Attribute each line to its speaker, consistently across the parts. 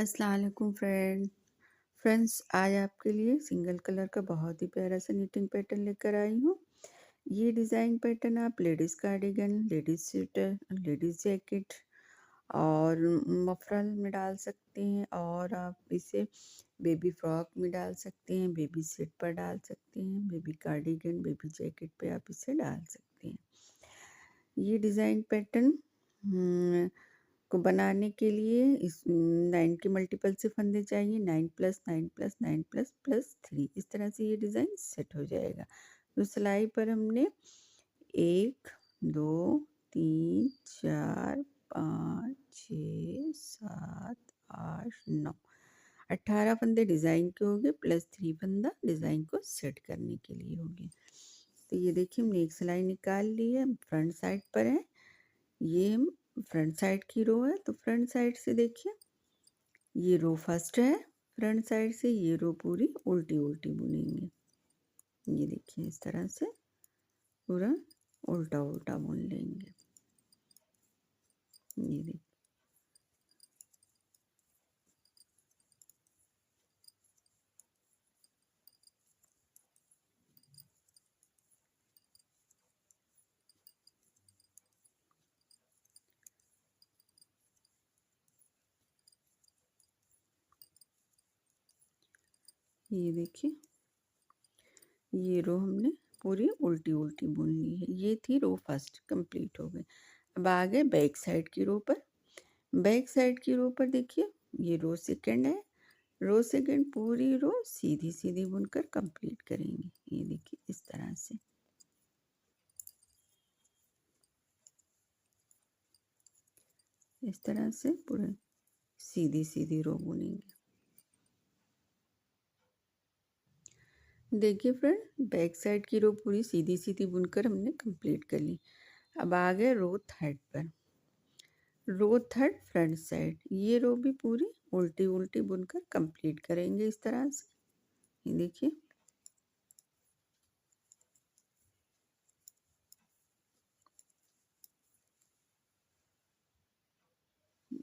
Speaker 1: अस्सलाम वालेकुम फ्रेंड्स, आज आपके लिए सिंगल कलर का बहुत ही प्यारा सा निटिंग पैटर्न लेकर आई हूँ। ये डिज़ाइन पैटर्न आप ladies cardigan, ladies sweater, ladies jacket और मफरल में डाल सकते हैं, और आप इसे बेबी फ्रॉक में डाल सकते हैं, बेबी सेट पर डाल सकते हैं, बेबी कार्डिगन, बेबी जैकेट पे आप इसे डाल सकते हैं। ये डिज़ाइन पैटर्न को बनाने के लिए इस 9 के मल्टीपल से फंदे चाहिए। 9 प्लस 9 प्लस 9 प्लस प्लस 3, इस तरह से ये डिज़ाइन सेट हो जाएगा। तो सिलाई पर हमने 1 2 3 4 5 6 7 8 9 18 फंदे डिज़ाइन के हो गए, प्लस 3 फंदा डिज़ाइन को सेट करने के लिए हो गए। तो ये देखिए हमने एक सिलाई निकाल ली है, फ्रंट साइड पर है। ये हम फ्रंट साइड की रो है, तो फ्रंट साइड से देखिए ये रो फर्स्ट है। फ्रंट साइड से ये रो पूरी उल्टी उल्टी बुनेंगे। ये देखिए इस तरह से पूरा उल्टा उल्टा बुन लेंगे। ये देखिए, ये देखिए ये रो हमने पूरी उल्टी उल्टी बुन ली है। ये थी रो फर्स्ट, कंप्लीट हो गई। अब आ गए बैक साइड की रो पर। बैक साइड की रो पर देखिए ये रो सेकंड है। रो सेकंड पूरी रो सीधी सीधी बुनकर कंप्लीट करेंगे। ये देखिए इस तरह से, इस तरह से पूरे सीधी सीधी रो बुनेंगे। देखिए फ्रेंड, बैक साइड की रो पूरी सीधी सीधी बुनकर हमने कंप्लीट कर ली। अब आ गए रो थर्ड पर। रो थर्ड फ्रंट साइड, ये रो भी पूरी उल्टी उल्टी बुनकर कंप्लीट करेंगे इस तरह से। ये देखिए,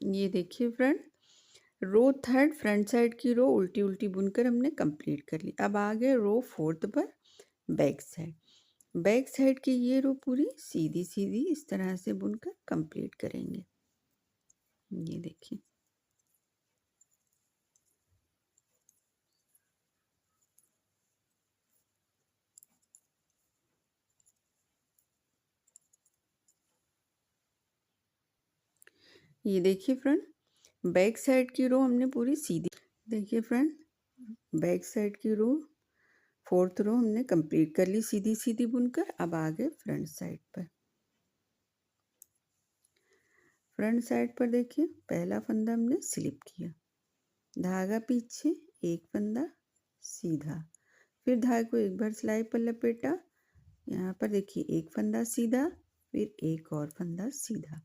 Speaker 1: ये देखिए friend, row third front side की रो उल्टी उल्टी बुनकर हमने कंप्लीट कर ली। अब आ गए रो फोर्थ पर, बैक साइड। बैक साइड की ये रो पूरी सीधी सीधी इस तरह से बुनकर कंप्लीट करेंगे। ये देखिए, ये देखिए फ्रेंड, बैक साइड की रो हमने पूरी सीधी, देखिए फ्रेंड, बैक साइड की रो फोर्थ रो हमने कंप्लीट कर ली सीधी सीधी बुनकर। अब आ गए फ्रंट साइड पर। फ्रंट साइड पर देखिए पहला फंदा हमने स्लिप किया, धागा पीछे, एक फंदा सीधा, फिर धागे को एक बार सिलाई पर लपेटा। यहाँ पर देखिए एक फंदा सीधा, फिर एक और फंदा सीधा।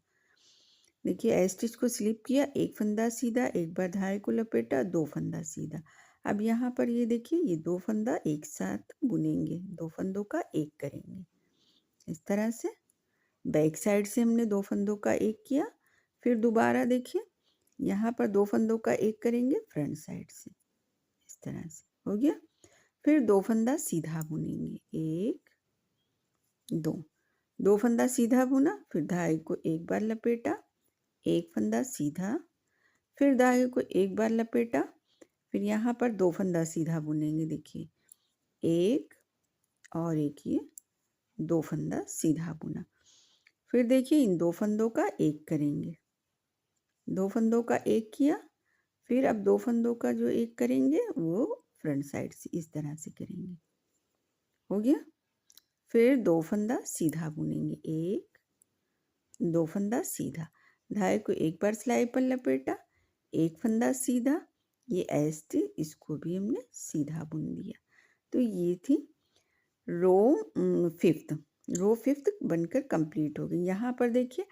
Speaker 1: देखिए ए स्टिच को स्लिप किया, एक फंदा सीधा, एक बार धागे को लपेटा, दो फंदा सीधा। अब यहाँ पर ये देखिए ये दो फंदा एक साथ बुनेंगे, दो फंदों का एक करेंगे इस तरह से। बैक साइड से हमने दो फंदों का एक किया, फिर दोबारा देखिए यहाँ पर दो फंदों का एक करेंगे फ्रंट साइड से, इस तरह से हो गया। फिर दो फंदा सीधा बुनेंगे, एक दो, दो फंदा सीधा बुना, फिर धागे को एक बार लपेटा, एक फंदा सीधा, फिर धागे को एक बार लपेटा, फिर यहाँ पर दो फंदा सीधा बुनेंगे। देखिए एक और एक, ये दो फंदा सीधा बुना, फिर देखिए इन दो फंदों का एक करेंगे, दो फंदों का एक किया, फिर अब दो फंदों का जो एक करेंगे वो फ्रंट साइड से इस तरह से करेंगे, हो गया। फिर दो फंदा सीधा बुनेंगे, एक दो फंदा सीधा, धागे को एक बार सिलाई पर लपेटा, एक फंदा सीधा, ये ऐसे इसको भी हमने सीधा बुन दिया। तो ये थी रो फिफ्थ। रो फिफ्थ बनकर कंप्लीट हो गई। यहाँ पर देखिए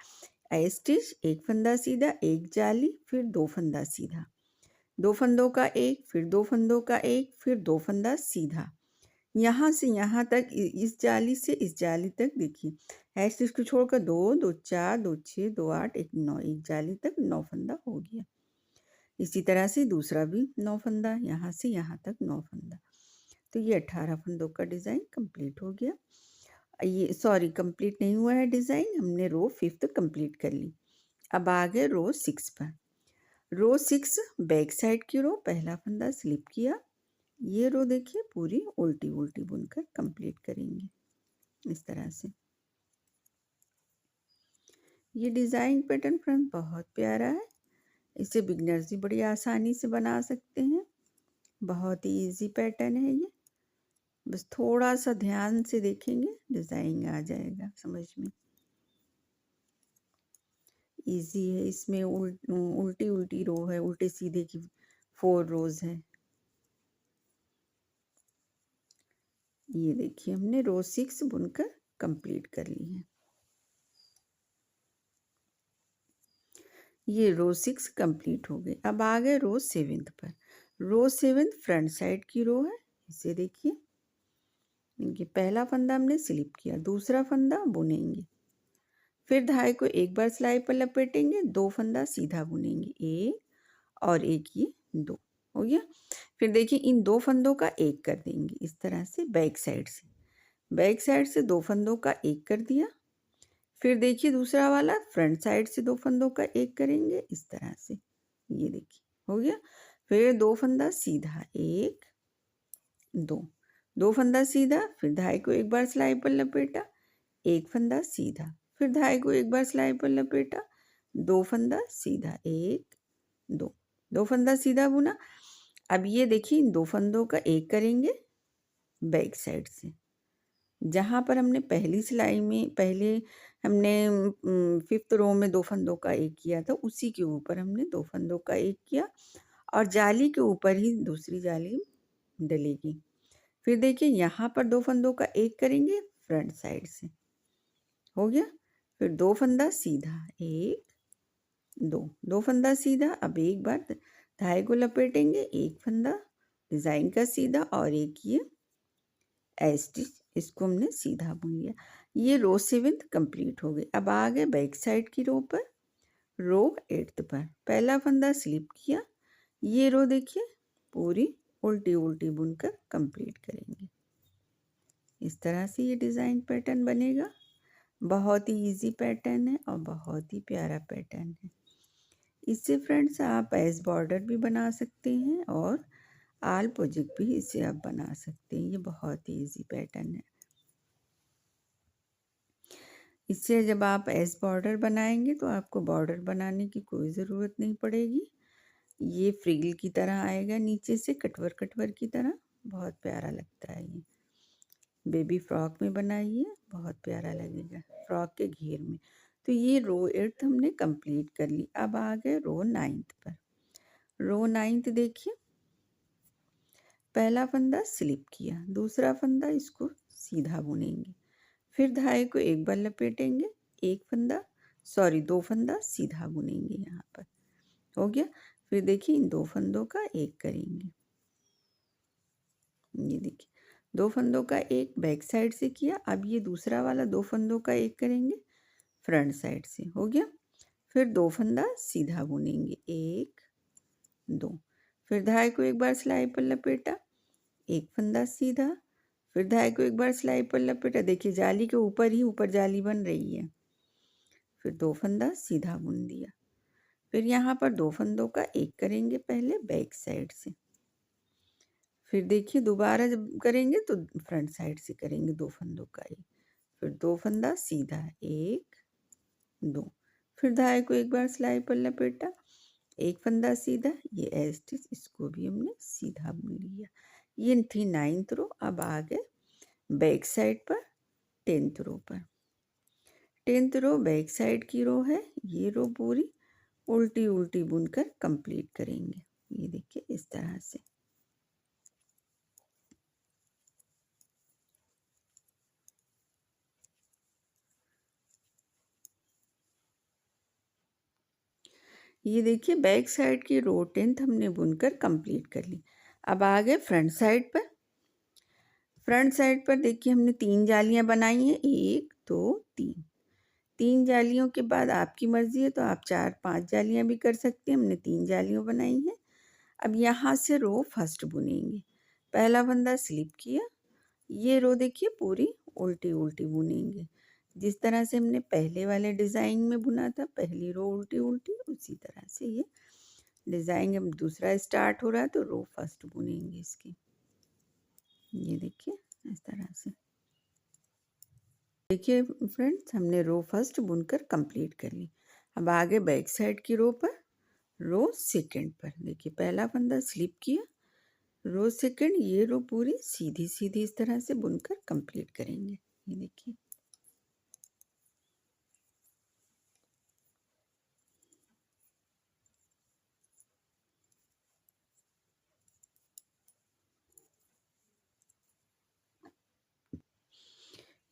Speaker 1: ए स्टिच, एक फंदा सीधा, एक जाली, फिर दो फंदा सीधा, दो फंदों का एक, फिर दो फंदों का एक, फिर दो फंदा सीधा। यहाँ से यहाँ तक इस जाली से इस जाली तक देखिए है स्टिच को छोड़कर दो, दो चार, दो छः, दो आठ, एक नौ, एक जाली तक नौ फंदा हो गया। इसी तरह से दूसरा भी 9 फंदा, यहाँ से यहाँ तक 9 फंदा। तो ये 18 फंदों का डिज़ाइन कंप्लीट हो गया। ये सॉरी कंप्लीट नहीं हुआ है डिज़ाइन, हमने रो 5th कंप्लीट कर ली। अब आ गए रो 6 पर। रो 6 बैक साइड की रो, पहला फंदा स्लिप किया। ये रो देखिए पूरी उल्टी उल्टी बुनकर कंप्लीट करेंगे इस तरह से। ये डिज़ाइन पैटर्न फ्रेंड बहुत प्यारा है, इसे बिगनर्स भी बड़ी आसानी से बना सकते हैं। बहुत ही इजी पैटर्न है ये, बस थोड़ा सा ध्यान से देखेंगे डिज़ाइन आ जाएगा समझ में। इजी है, इसमें उल्टी उल्टी रो है, उल्टे सीधे की 4 रोज है। ये देखिए हमने रो 6 बुनकर कंप्लीट कर ली है। ये रो 6 कंप्लीट हो गई। अब आ गए रो 7 पर। रो 7 फ्रंट साइड की रो है, इसे देखिए। ये पहला फंदा हमने स्लिप किया, दूसरा फंदा बुनेंगे, फिर धागे को एक बार सिलाई पर लपेटेंगे, 2 फंदा सीधा बुनेंगे, एक और एक, ये 2 हो गया। फिर देखिए इन 2 फंदों का एक कर देंगे इस तरह से बैक साइड से। बैक साइड से 2 फंदों का एक कर दिया। फिर देखिए दूसरा वाला फ्रंट साइड से 2 फंदों का एक करेंगे इस तरह से। ये देखिए हो गया। फिर 2 फंदा सीधा, 1 2, 2 फंदा सीधा, फिर धागे को एक बार सिलाई पर लपेटा, एक फंदा सीधा, फिर धागे को एक बार सिलाई पर लपेटा, 2 फंदा सीधा, 1 2, 2 फंदा सीधा बुना। अब ये देखिए इन 2 फंदों का एक करेंगे बैक साइड से। जहाँ पर हमने पहली सिलाई में पहले हमने 5th रो में 2 फंदों का एक किया था, उसी के ऊपर हमने 2 फंदों का एक किया और जाली के ऊपर ही दूसरी जाली डलेगी। फिर देखिए यहाँ पर 2 फंदों का एक करेंगे फ्रंट साइड से, हो गया। फिर 2 फंदा सीधा, 1 2, 2 फंदा सीधा। अब एक बार धागे को लपेटेंगे, एक फंदा डिज़ाइन का सीधा और एक ये स्टिच, इसको हमने सीधा बुन लिया। ये रो 7 कंप्लीट हो गई। अब आ गए बैक साइड की रो पर। रो 8 पर पहला फंदा स्लिप किया, ये रो देखिए पूरी उल्टी उल्टी बुनकर कंप्लीट करेंगे। इस तरह से ये डिज़ाइन पैटर्न बनेगा। बहुत ही इजी पैटर्न है और बहुत ही प्यारा पैटर्न है। इससे फ्रेंड्स आप एज बॉर्डर भी बना सकते हैं और आल प्रोजेक्ट भी इसे आप बना सकते हैं। ये बहुत ही इजी पैटर्न है। इससे जब आप एज बॉर्डर बनाएंगे तो आपको बॉर्डर बनाने की कोई ज़रूरत नहीं पड़ेगी। ये फ्रिल की तरह आएगा, नीचे से कटवर कटवर की तरह, बहुत प्यारा लगता है। ये बेबी फ्रॉक में बनाइए, बहुत प्यारा लगेगा फ्रॉक के घेर में। तो ये रो 8 हमने कंप्लीट कर ली। अब आ गए रो 9 पर। रो 9 देखिए, पहला फंदा स्लिप किया, दूसरा फंदा इसको सीधा बुनेंगे, फिर धागे को एक बार लपेटेंगे, एक फंदा सॉरी 2 फंदा सीधा बुनेंगे यहाँ पर, हो गया। फिर देखिए इन 2 फंदों का एक करेंगे। ये देखिए 2 फंदों का एक बैक साइड से किया। अब ये दूसरा वाला 2 फंदों का एक करेंगे फ्रंट साइड से, हो गया। फिर 2 फंदा सीधा बुनेंगे, 1 2, फिर धागे को एक बार सिलाई पर लपेटा, एक फंदा सीधा, फिर धागे को एक बार सिलाई पर लपेटा। देखिए जाली के ऊपर ही ऊपर जाली बन रही है। फिर 2 फंदा सीधा बुन दिया। फिर यहाँ पर 2 फंदों का एक करेंगे पहले बैक साइड से। फिर देखिए दोबारा जब करेंगे तो फ्रंट साइड से करेंगे 2 फंदों का एक। फिर 2 फंदा सीधा, 1 2, फिर धागे को एक बार सिलाई पर लपेटा, एक फंदा सीधा, ये स्टिच, इसको भी हमने सीधा बुन लिया। ये थी 9th रो। अब आ गए बैक साइड पर 10th रो पर। 10th रो बैक साइड की रो है, ये रो पूरी उल्टी उल्टी बुनकर कंप्लीट करेंगे। ये देखिए इस तरह से। ये देखिए बैक साइड की रो 10th हमने बुनकर कंप्लीट कर ली। अब आ गए फ्रंट साइड पर। फ्रंट साइड पर देखिए हमने 3 जालियां बनाई हैं, 1 2 3। 3 जालियों के बाद आपकी मर्ज़ी है तो आप 4-5 जालियाँ भी कर सकते हैं। हमने 3 जालियाँ बनाई हैं। अब यहाँ से रो फर्स्ट बुनेंगे। पहला फंदा स्लिप किया, ये रो देखिए पूरी उल्टी-उल्टी बुनेंगे। जिस तरह से हमने पहले वाले डिज़ाइन में बुना था, पहली रो उल्टी-उल्टी, उसी तरह से ये डिज़ाइन अब दूसरा स्टार्ट हो रहा है तो रो फर्स्ट बुनेंगे इसकी। ये देखिए इस तरह से। देखिए फ्रेंड्स, हमने रो फर्स्ट बुनकर कंप्लीट कर ली। अब आगे बैक साइड की रो पर, रो सेकंड पर देखिए पहला फंदा स्लिप किया, रो सेकंड, ये रो पूरी सीधी सीधी इस तरह से बुनकर कंप्लीट करेंगे। ये देखिए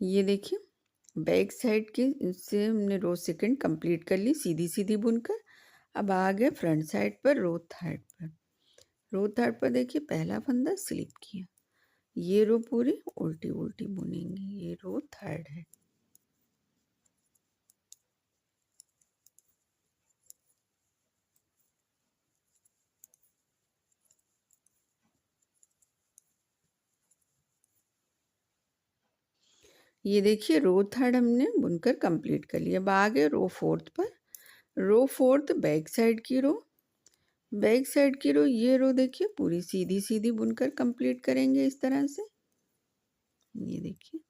Speaker 1: ये देखिए बैक साइड की से हमने रो सेकंड कंप्लीट कर ली सीधी सीधी बुनकर। अब आ गए फ्रंट साइड पर, रो थर्ड पर। रो थर्ड पर देखिए पहला फंदा स्लिप किया, ये रो पूरी उल्टी उल्टी बुनेंगे। ये रो थर्ड है। ये देखिए रो थर्ड हमने बुनकर कंप्लीट कर लिया। अब आ गए रो फोर्थ पर। रो फोर्थ बैक साइड की रो, बैक साइड की रो, ये रो देखिए पूरी सीधी सीधी बुनकर कंप्लीट करेंगे इस तरह से। ये देखिए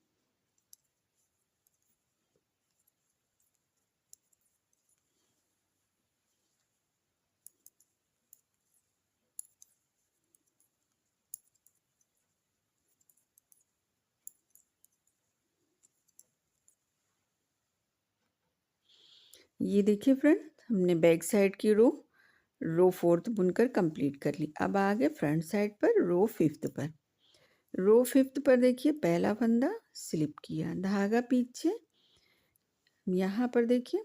Speaker 1: ये देखिए फ्रेंड, हमने बैक साइड की रो फोर्थ बुनकर कंप्लीट कर ली। अब आ गए फ्रंट साइड पर, रो फिफ्थ पर। रो फिफ्थ पर देखिए पहला फंदा स्लिप किया, धागा पीछे, यहाँ पर देखिए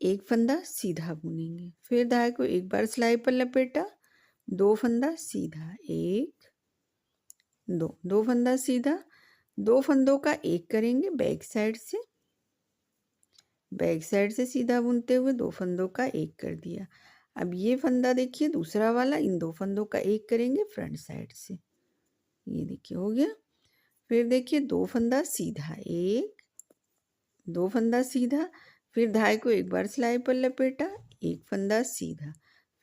Speaker 1: एक फंदा सीधा बुनेंगे, फिर धागे को एक बार सिलाई पर लपेटा, दो फंदा सीधा, एक दो, दो फंदा सीधा, दो फंदों का एक करेंगे बैक साइड से, बैक साइड से सीधा बुनते हुए दो फंदों का एक कर दिया। अब ये फंदा देखिए दूसरा वाला, इन दो फंदों का एक करेंगे फ्रंट साइड से। ये देखिए हो गया। फिर देखिए दो फंदा सीधा, एक दो फंदा सीधा, फिर धागे को एक बार सिलाई पर लपेटा, एक फंदा सीधा,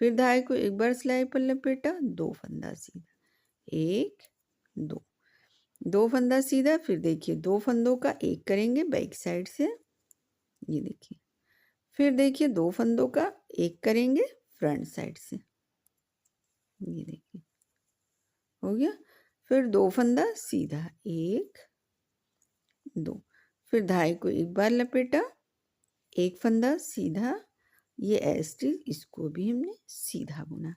Speaker 1: फिर धागे को एक बार सिलाई पर लपेटा, दो फंदा सीधा, एक दो, दो फंदा सीधा, फिर देखिए दो फंदों का एक करेंगे बैक साइड से। ये देखिए फिर देखिए दो फंदों का एक करेंगे फ्रंट साइड से। ये देखिए हो गया। फिर दो फंदा सीधा, एक दो, फिर धागे को एक बार लपेटा, एक फंदा सीधा, ये एस्टिच, इसको भी हमने सीधा बुना।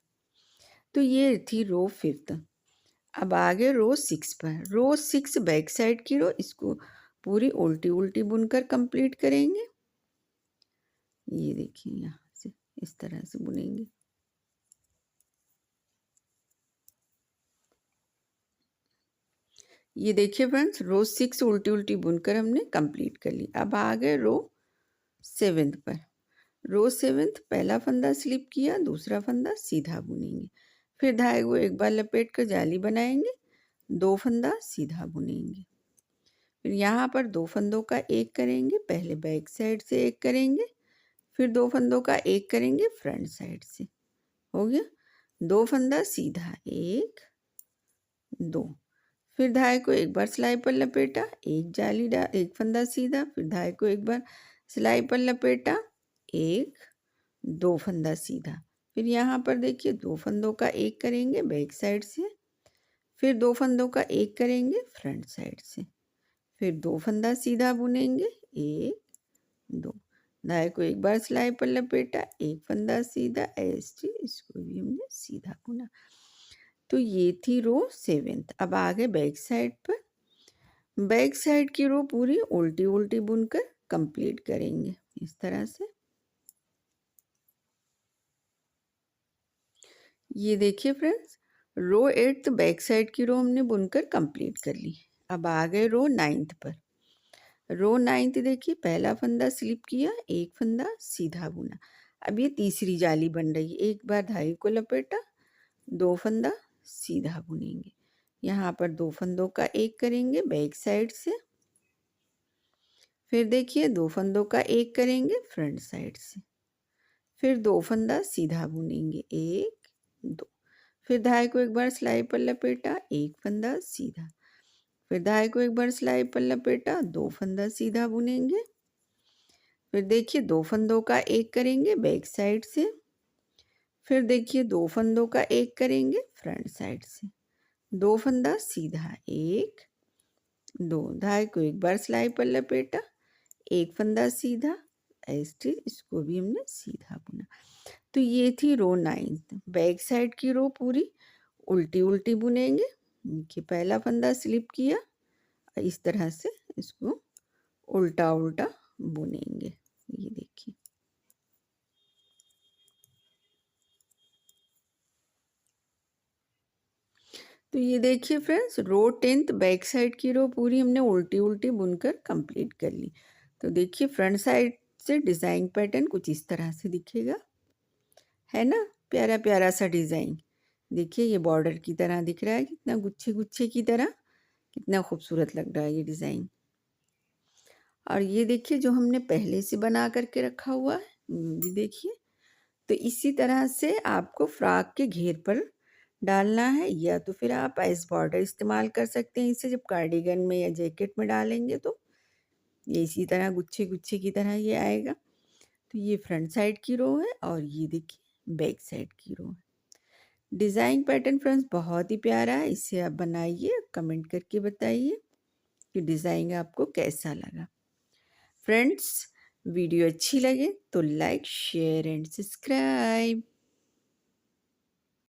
Speaker 1: तो ये थी रो फिफ्थ। अब आगे रो सिक्स पर। रो सिक्स बैक साइड की रो, इसको पूरी उल्टी उल्टी बुनकर कंप्लीट करेंगे। ये देखिए यहाँ से इस तरह से बुनेंगे। ये देखिए फ्रेंड्स, रो सिक्स उल्टी उल्टी बुनकर हमने कंप्लीट कर ली। अब आ गए रो सेवेंथ पर। रो सेवेंथ पहला फंदा स्लिप किया, दूसरा फंदा सीधा बुनेंगे, फिर धागे को एक बार लपेट कर जाली बनाएंगे, दो फंदा सीधा बुनेंगे, फिर यहाँ पर दो फंदों का एक करेंगे, पहले बैक साइड से एक करेंगे, फिर दो फंदों का एक करेंगे फ्रंट साइड से। हो गया। दो फंदा सीधा, एक दो, फिर धागे को एक बार सिलाई पर लपेटा, एक जाली डाल, एक फंदा सीधा, फिर धागे को एक बार सिलाई पर लपेटा, एक दो फंदा सीधा, फिर यहाँ पर देखिए दो फंदों का एक करेंगे बैक साइड से, फिर दो फंदों का एक करेंगे फ्रंट साइड से, फिर दो फंदा सीधा बुनेंगे, एक दो, धागे को एक बार सिलाई पर लपेटा, एक फंदा सीधा, ऐसे इसको भी हमने सीधा बुना। तो ये थी रो सेवेंथ। अब आगे बैक साइड पर। बैक साइड की रो पूरी उल्टी उल्टी बुनकर कंप्लीट करेंगे इस तरह से। ये देखिए फ्रेंड्स, रो एट्थ बैक साइड की रो हमने बुनकर कंप्लीट कर ली। अब आ गए रो नाइन्थ पर। रो 9th देखिए, पहला फंदा स्लिप किया, एक फंदा सीधा बुना। अब ये तीसरी जाली बन रही है। एक बार धागे को लपेटा, 2 फंदा सीधा बुनेंगे। यहाँ पर 2 फंदों का एक करेंगे बैक साइड से। फिर देखिए 2 फंदों का एक करेंगे फ्रंट साइड से। फिर 2 फंदा सीधा बुनेंगे, 1, 2। फिर धागे को एक बार सिलाई पर लपेटा, एक फंदा सीधा। फिर धागे को एक बार सिलाई पर लपेटा, 2 फंदा सीधा बुनेंगे। फिर देखिए 2 फंदों का एक करेंगे बैक साइड से। फिर देखिए 2 फंदों का एक करेंगे फ्रंट साइड से। 2 फंदा सीधा, 1, 2। धागे को एक बार सिलाई पर लपेटा, एक फंदा सीधा, ऐसे इसको भी हमने सीधा बुना। तो ये थी रो 9th। बैक साइड की रो पूरी उल्टी उल्टी बुनेंगे। देखिए पहला फंदा स्लिप किया, इस तरह से इसको उल्टा उल्टा बुनेंगे। ये देखिए, तो ये देखिए फ्रेंड्स, रो 10th बैक साइड की रो पूरी हमने उल्टी उल्टी बुनकर कंप्लीट कर ली। तो देखिए फ्रंट साइड से डिज़ाइन पैटर्न कुछ इस तरह से दिखेगा, है ना, प्यारा प्यारा सा डिज़ाइन। देखिए ये बॉर्डर की तरह दिख रहा है, कितना गुच्छे गुच्छे की तरह, कितना खूबसूरत लग रहा है ये डिज़ाइन। और ये देखिए जो हमने पहले से बना करके रखा हुआ है, ये देखिए। तो इसी तरह से आपको फ्रॉक के घेर पर डालना है, या तो फिर आप आइस बॉर्डर इस्तेमाल कर सकते हैं इसे, जब कार्डिगन में या जैकेट में डालेंगे तो ये इसी तरह गुच्छे गुच्छे की तरह ये आएगा। तो ये फ्रंट साइड की रो है और ये देखिए बैक साइड की रो है। डिज़ाइन पैटर्न फ्रेंड्स बहुत ही प्यारा है, इसे आप बनाइए, कमेंट करके बताइए कि डिज़ाइन आपको कैसा लगा। फ्रेंड्स, वीडियो अच्छी लगे तो लाइक शेयर एंड सब्सक्राइब।